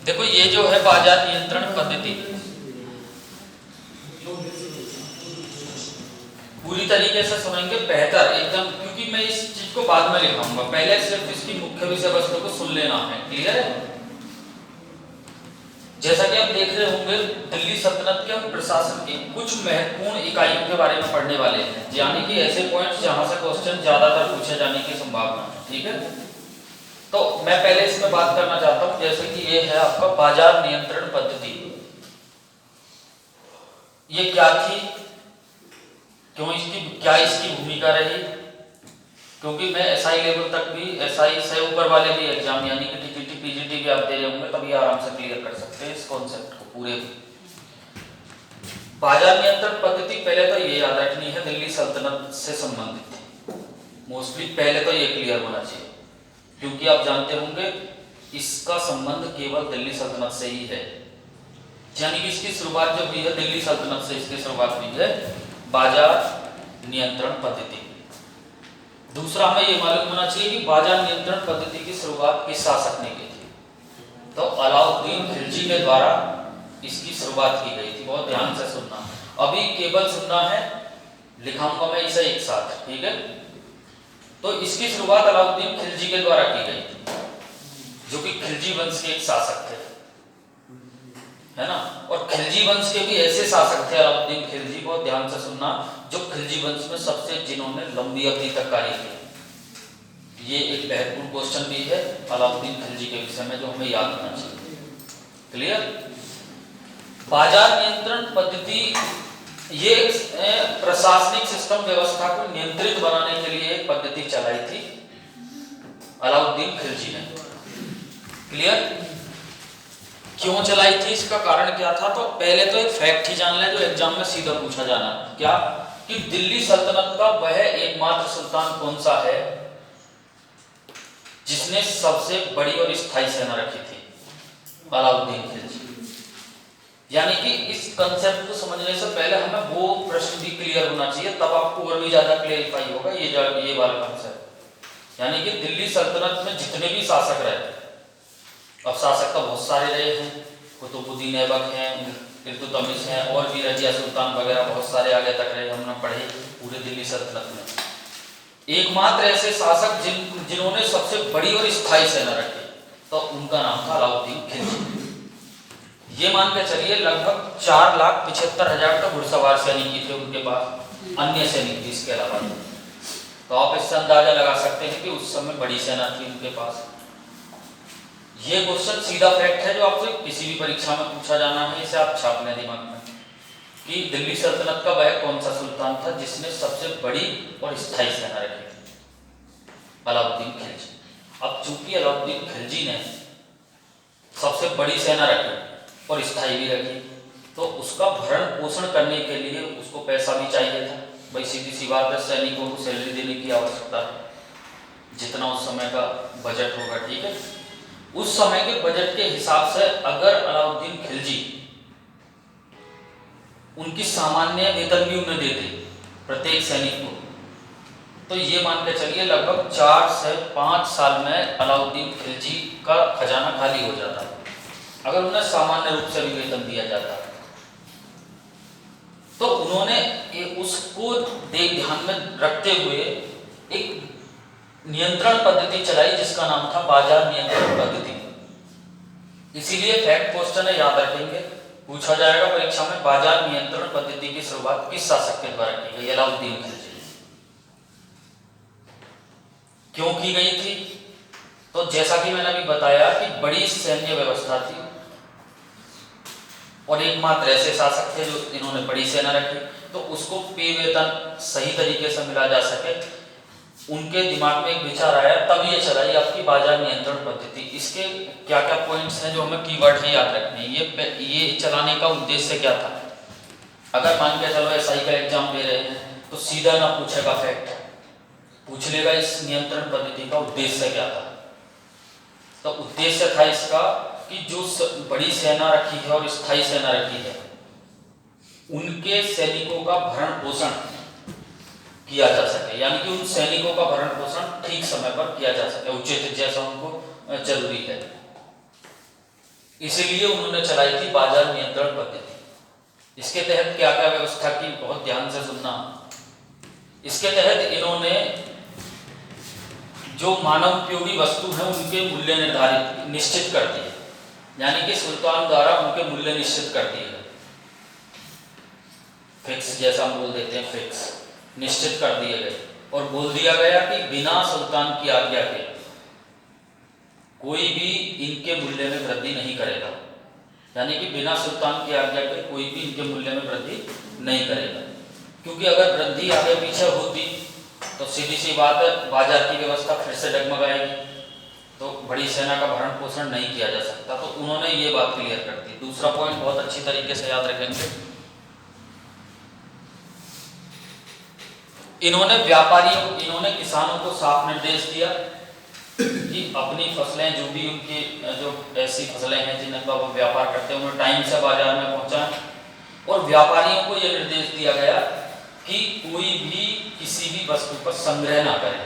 देखो ये जो है बाजार नियंत्रण पद्धति पूरी तरीके से सुनेंगे बेहतर एकदम, क्योंकि मैं इस चीज को बाद में लिखाऊंगा, पहले सिर्फ इसकी मुख्य विषय वस्तु को सुन लेना है। क्लियर है? जैसा कि आप देख रहे होंगे दिल्ली सल्तनत के हम प्रशासन की कुछ महत्वपूर्ण इकाइयों के बारे में पढ़ने वाले हैं, यानी कि ऐसे पॉइंट्स जहां से क्वेश्चन ज्यादातर पूछे जाने की संभावना है। ठीक है, तो मैं पहले इसमें बात करना चाहता हूं, जैसे कि ये है आपका बाजार नियंत्रण पद्धति। ये क्या थी, क्या इसकी भूमिका रही, क्योंकि मैं एसआई लेवल तक भी, एसआई से ऊपर वाले भी एग्जाम यानी कि टीटीटी पीजीटी भी आप दे रहे होंगे, तभी आराम से क्लियर कर सकते हैं इस कॉन्सेप्ट को पूरे। बाजार नियंत्रण पद्धति पहले तो ये याद रखनी है दिल्ली सल्तनत से संबंधित थी, मोस्टली पहले तो ये क्लियर होना चाहिए, क्योंकि आप जानते होंगे इसका संबंध केवल दिल्ली सल्तनत से ही है, यानी कि इसकी शुरुआत जो हुई है दिल्ली सल्तनत से, इसकी शुरुआत हुई है बाजार नियंत्रण पद्धति। दूसरा हमें यह मालूम होना चाहिए कि बाजार नियंत्रण पद्धति की शुरुआत किस शासक ने की थी, तो अलाउद्दीन खिलजी के द्वारा इसकी शुरुआत की गई थी। बहुत ध्यान से सुनना, अभी केवल सुनना है, लिखाऊंगा मैं इसे एक साथ। ठीक है, तो इसकी शुरुआत अलाउद्दीन खिलजी के द्वारा की गई थी, जो कि खिलजी वंश के एक शासक थे, है ना। और खिलजी वंश के भी ऐसे शासक थे अलाउद्दीन खिलजी, बहुत ध्यान से सुनना, जो खिलजी वंश में सबसे जिन्होंने लंबी अवधि तक कार्य किया। ये एक महत्वपूर्ण क्वेश्चन भी है अलाउद्दीन खिलजी के विषय में, जो हमें याद होना चाहिए। क्लियर? बाजार नियंत्रण पद्धति ये प्रशासनिक सिस्टम व्यवस्था को नियंत्रित बनाने के लिए एक पद्धति चलाई थी अलाउद्दीन खिलजी ने। क्लियर? क्यों चलाई थी, इसका कारण क्या था, तो पहले तो एक फैक्ट ही जान ले जो एग्जाम में सीधा पूछा जाना, क्या कि दिल्ली सल्तनत का वह एकमात्र सुल्तान कौन सा है जिसने सबसे बड़ी और स्थायी सेना रखी थी? अलाउद्दीन खिलजी। यानी कि इस कंसेप्ट को समझने से पहले हमें वो प्रश्न भी क्लियर होना चाहिए, तब आपको और भी ज्यादा क्लियरिफाई होगा ये वाला कंसेप्ट। यानी कि दिल्ली सल्तनत में जितने भी शासक रहे, अब शासक तो बहुत सारे रहे हैं, कुतुबुद्दीन ऐबक हैं, इल्तुतमिश हैं, और भी रजिया सुल्तान वगैरह बहुत सारे आगे तक रहे, हमने पढ़े पूरे दिल्ली सल्तनत में। एकमात्र ऐसे शासक जिन्होंने सबसे बड़ी और स्थायी सेना रखी, तो उनका नाम था अलाउद्दीन खिलजी। ये मान के चलिए लगभग 4,75,000 का घुड़सवार सैनिक थे उनके पास, अन्य सैनिक भी इसके अलावा। तो आप इससे अंदाजा लगा सकते हैं कि उस समय बड़ी सेना थी उनके पास। ये क्वेश्चन सीधा फैक्ट है जो आपसे किसी भी परीक्षा में पूछा जाना है, इसे आप छाप लें दिमाग में कि दिल्ली सल्तनत का वह कौन सा सुल्तान था जिसने सबसे बड़ी और स्थायी सेना रखी थी? अलाउद्दीन खिलजी। अब चूंकि अलाउद्दीन खिलजी ने सबसे बड़ी सेना रखी और स्थायी भी रखी, तो उसका भरण पोषण करने के लिए उसको पैसा भी चाहिए था। भाई सीधी सी बात है, सैनिकों को सैलरी देने की आवश्यकता है, जितना उस समय का बजट होगा। ठीक है, उस समय के बजट के हिसाब से अगर अलाउद्दीन खिलजी उनकी सामान्य वेतन भी उन्हें देते प्रत्येक सैनिक को, तो ये मान के चलिए लगभग 4 से 5 साल में अलाउद्दीन खिलजी का खजाना खाली हो जाता, अगर उन्हें सामान्य रूप से भी वेतन दिया जाता। तो उन्होंने उसको ध्यान में रखते हुए एक नियंत्रण पद्धति चलाई जिसका नाम था बाजार नियंत्रण पद्धति। इसीलिए फैक्ट क्वेश्चन है, याद रखेंगे, पूछा जाएगा परीक्षा में, बाजार नियंत्रण पद्धति की शुरुआत किस शासक के द्वारा की गई? अलाउद्दीन खिलजी। क्यों की गई थी? तो जैसा कि मैंने अभी बताया कि बड़ी सैन्य व्यवस्था थी और एकमात्र ऐसे शासक थे जो इन्होंने बड़ी सेना रखी, तो उसको पे वेतन सही तरीके से मिला जा सके, उनके दिमाग में एक विचार आया, तब ये चलाई आपकी बाजार नियंत्रण पद्धति। इसके क्या क्या पॉइंट्स हैं जो हमें कीवर्ड है याद रखने हैं। ये चलाने का उद्देश्य क्या था? अगर मान के चलो एसआई का एग्जाम दे रहे हैं तो सीधा ना पूछेगा फैक्ट, पूछ लेगा इस नियंत्रण पद्धति का उद्देश्य क्या था। तो उद्देश्य था इसका कि जो बड़ी सेना रखी है और स्थायी सेना रखी है, उनके सैनिकों का भरण पोषण किया जा सके, यानी कि उन सैनिकों का भरण पोषण ठीक समय पर किया जा सके, उचित जैसा उनको जरूरी है। इसीलिए उन्होंने चलाई थी बाजार नियंत्रण पद्धति। इसके तहत क्या क्या व्यवस्था की, बहुत ध्यान से सुनना। इसके तहत इन्होंने जो मानव उपयोगी वस्तु है उनके मूल्य निर्धारित निश्चित कर दिए, यानी कि सुल्तान द्वारा उनके मूल्य निश्चित कर दिए गए। फिक्स, जैसा हम बोल देते हैं फिक्स, निश्चित कर दिए गए और बोल दिया गया कि बिना सुल्तान की आज्ञा के कोई भी इनके मूल्य में वृद्धि नहीं करेगा, यानी कि बिना सुल्तान की आज्ञा के कोई भी इनके मूल्य में वृद्धि नहीं करेगा। क्योंकि अगर वृद्धि आगे पीछे होती तो सीधी सी बात है, बाजार की व्यवस्था फिर से डगमगाएगी, तो बड़ी सेना का भरण पोषण नहीं किया जा सकता। तो उन्होंने ये बात क्लियर कर दी। दूसरा पॉइंट बहुत अच्छी तरीके से याद रखेंगे, इन्होंने किसानों को साफ निर्देश दिया कि अपनी फसलें जो भी उनकी जो ऐसी फसलें हैं जिनका वो व्यापार करते हैं उन्हें टाइम से बाजार में पहुंचाएं। और व्यापारियों को यह निर्देश दिया गया कि कोई भी किसी भी वस्तु पर संग्रह ना करे,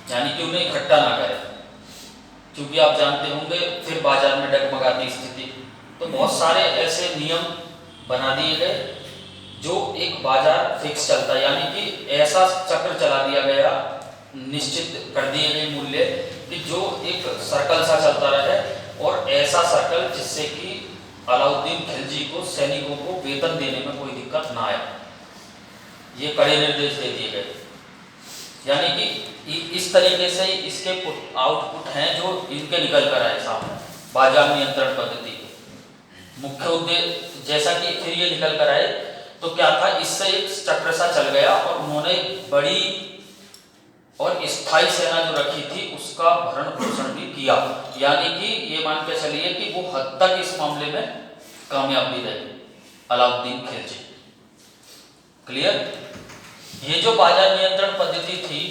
यानी कि उन्हें इकट्ठा ना करे, क्योंकि आप जानते होंगे फिर बाजार में डगमगाती स्थिति। तो बहुत सारे ऐसे नियम बना दिए गए जो एक बाजार फिक्स चलता, यानी कि ऐसा चक्र चला दिया गया, निश्चित कर दिए गए मूल्य कि जो एक सर्कल सा चलता रहे, और ऐसा सर्कल जिससे कि अलाउद्दीन खिलजी को, सैनिकों को वेतन देने में कोई दिक्कत ना आए। ये कड़े निर्देश दे दिए गए, यानी कि इस तरीके से इसके आउटपुट हैं जो इनके निकल कर आए सामने बाजार नियंत्रण पद्धति के मुख्य उद्देश्य। जैसा कि फिर ये निकल कर आए तो क्या था, इससे एक चक्र सा चल गया और उन्होंने बड़ी और स्थायी सेना जो रखी थी उसका भरण पोषण भी किया, यानी कि ये मान के चलिए कि वो हद तक इस मामले में कामयाब भी रहे अलाउद्दीन खिलजी। क्लियर? ये जो बाजार नियंत्रण पद्धति थी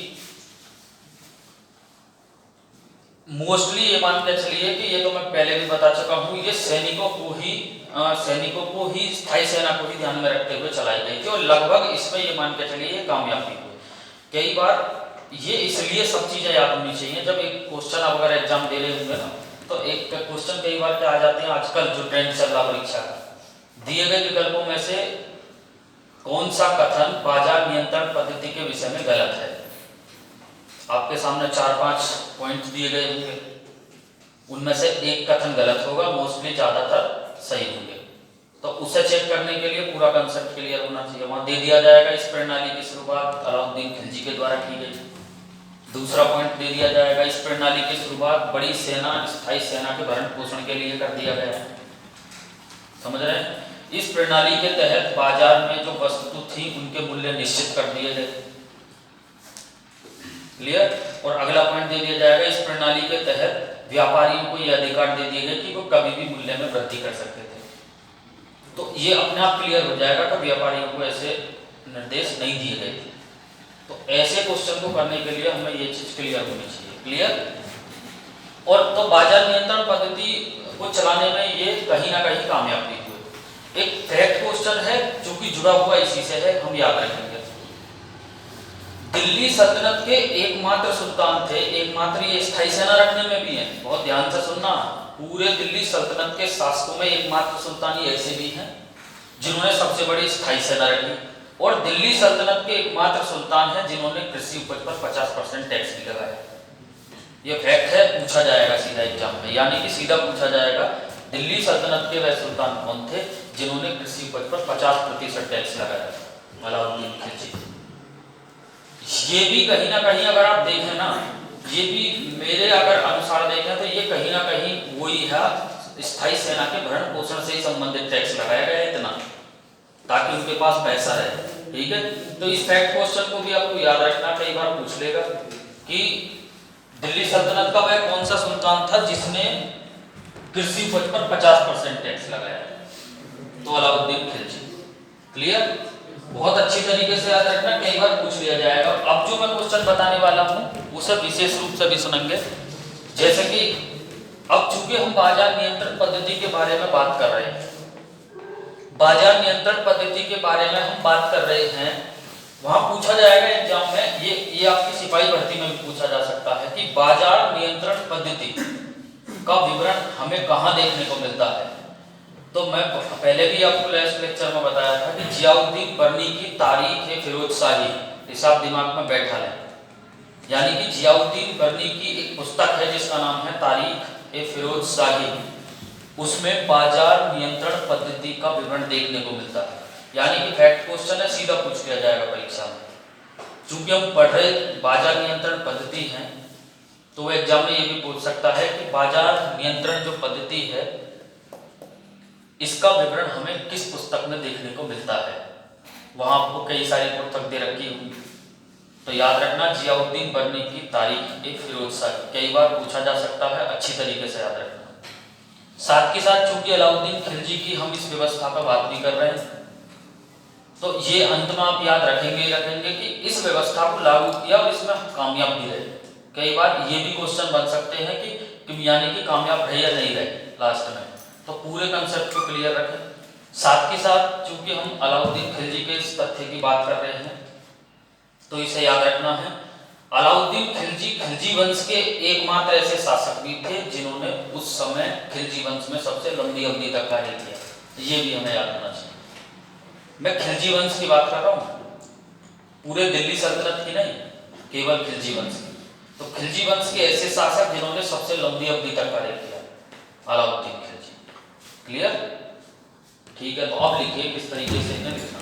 मोस्टली ये मान के चलिए कि ये तो मैं पहले भी बता चुका हूँ, ये सैनिकों को ही स्थायी सेना को ही ध्यान में रखते हुए चलाई गई थी और लगभग इसमें ये मान के चलिए कामयाब भी हुए। कई बार ये इसलिए सब चीजें याद होनी चाहिए, जब एक क्वेश्चन आप अगर एग्जाम दे रहे होंगे ना तो एक क्वेश्चन कई बार क्या आ जाते हैं, आजकल जो ट्रेंड चल रहा परीक्षा का, दिए गए विकल्पों में से कौन सा कथन बाजार नियंत्रण पद्धति के विषय में गलत है। आपके सामने 4-5 पॉइंट दिए गए होंगे, उनमें से एक कथन गलत होगा, मोस्टली ज्यादातर सही होंगे। तो उसे चेक करने के लिए पूरा कंसेप्ट क्लियर होना चाहिए। वहां दे दिया जाएगा इस प्रणाली की शुरुआत अलाउद्दीन खिलजी के द्वारा की गई। दूसरा पॉइंट दे दिया जाएगा इस प्रणाली की शुरुआत बड़ी सेना, स्थायी सेना के भरण पोषण के लिए कर दिया गया। समझ रहे हैं? इस प्रणाली के तहत बाजार में जो वस्तु थी उनके मूल्य निश्चित कर दिए गए। क्लियर? और अगला पॉइंट दे दिया जाएगा इस प्रणाली के तहत व्यापारियों को यह अधिकार दे दिए गए कि वो कभी भी मूल्य में वृद्धि कर सकते थे। तो ये अपने आप क्लियर हो जाएगा कि व्यापारियों को ऐसे निर्देश नहीं दिए गए थे। तो ऐसे क्वेश्चन को करने के लिए हमें ये चीज क्लियर होनी चाहिए। क्लियर? और तो बाजार नियंत्रण पद्धति को चलाने में ये कहीं ना कहीं कामयाबी हुई। एक फैक्ट क्वेश्चन है जो कि जुड़ा हुआ इसी से है, हम याद रखेंगे। दिल्ली सल्तनत के एकमात्र सुल्तान थे, एकमात्र ये स्थायी सेना रखने में भी है, बहुत ध्यान से सुनना, पूरे दिल्ली सल्तनत के शासकों में एकमात्र सुल्तान ही ऐसे भी हैं जिन्होंने सबसे बड़ी स्थायी सेना रखी, और दिल्ली सल्तनत के एकमात्र सुल्तान हैं जिन्होंने कृषि उपज पर 50% टैक्स भी लगाया। यह फैक्ट है, पूछा जाएगा सीधा एग्जाम में, यानी कि सीधा पूछा जाएगा दिल्ली सल्तनत के वह सुल्तान कौन थे जिन्होंने कृषि उपज पर 50% टैक्स लगाया। अलाउद्दीन खिलजी। ये भी कहीं ना कहीं अगर आप देखें ना, ये भी मेरे अगर अनुसार देखें तो ये कहीं ना कहीं वही है, स्थायी सेना के भरण पोषण से ही संबंधित टैक्स लगाया गया इतना, ताकि उनके पास पैसा रहे। ठीक है? तो इस फैक्ट क्वेश्चन को भी आपको याद रखना, कई बार पूछ लेगा कि दिल्ली सल्तनत का वह कौन सा सुल्तान था जिसने कृषि उपज पर 50% टैक्स लगाया, तो अलाउद्दीन खिलजी। क्लियर? बहुत अच्छी तरीके से याद रखना, कई बार पूछ लिया जाएगा। अब जो मैं क्वेश्चन बताने वाला हूं वो सब विशेष रूप से भी सुनेंगे। जैसे कि अब चूंकि हम बाजार नियंत्रण पद्धति के बारे में बात कर रहे हैं, बाजार नियंत्रण पद्धति के बारे में हम बात कर रहे हैं, वहां पूछा जाएगा एग्जाम में, ये आपकी सिपाही भर्ती में भी पूछा जा सकता है कि बाजार नियंत्रण पद्धति का विवरण हमें कहाँ देखने को मिलता है? तो मैं पहले भी आपको लास्ट लेक्चर में बताया था कि जियाउद्दीन बर्नी की तारीख फिरोज शाही, इसे आप दिमाग में बैठा लें। यानी कि जियाउद्दीन बर्नी की एक पुस्तक है जिसका नाम है तारीख फिरोज शाही, उसमें बाजार नियंत्रण पद्धति का विवरण देखने को मिलता है। यानी कि फैक्ट क्वेश्चन है, सीधा पूछ लिया जाएगा परीक्षा में। चूंकि हम पढ़ रहे बाजार नियंत्रण पद्धति हैं, तो एग्जाम में ये भी पूछ सकता है कि बाजार नियंत्रण जो पद्धति है इसका विवरण हमें किस पुस्तक में देखने को मिलता है। वहां आपको कई सारी पुस्तक दे रखी होंगी, तो याद रखना जियाउद्दीन बर्नी की तारीख फिरोज शाही, कई बार पूछा जा सकता है, अच्छी तरीके से याद रखना। साथ के साथ चूंकि अलाउद्दीन खिलजी की हम इस व्यवस्था पर बात भी कर रहे हैं, तो ये अंत में आप याद रखेंगे कि इस व्यवस्था को लागू किया और इसमें कामयाब भी रहे। कई बार ये भी क्वेश्चन बन सकते हैं कि यानी कि कामयाब रहे या नहीं रहे लास्ट में, तो पूरे कंसेप्ट को क्लियर रखें। साथ के साथ चूंकि हम अलाउद्दीन खिलजी के इस तथ्य की बात कर रहे हैं, तो इसे याद रखना है, अलाउद्दीन खिलजी खिलजी वंश के एकमात्र ऐसे शासक भी थे जिन्होंने उस समय खिलजी वंश में सबसे लंबी अवधि तक कार्य किया। ये भी हमें याद रखना चाहिए। मैं खिलजी वंश की बात कर रहा हूँ, पूरे दिल्ली सल्तनत की नहीं, केवल खिलजी वंश की। तो खिलजी वंश के ऐसे शासक जिन्होंने सबसे लंबी अवधि तक कार्य किया, अलाउद्दीन खिलजी। क्लियर? ठीक है, तो अब लिखिए किस तरीके से इन्हें लिखना।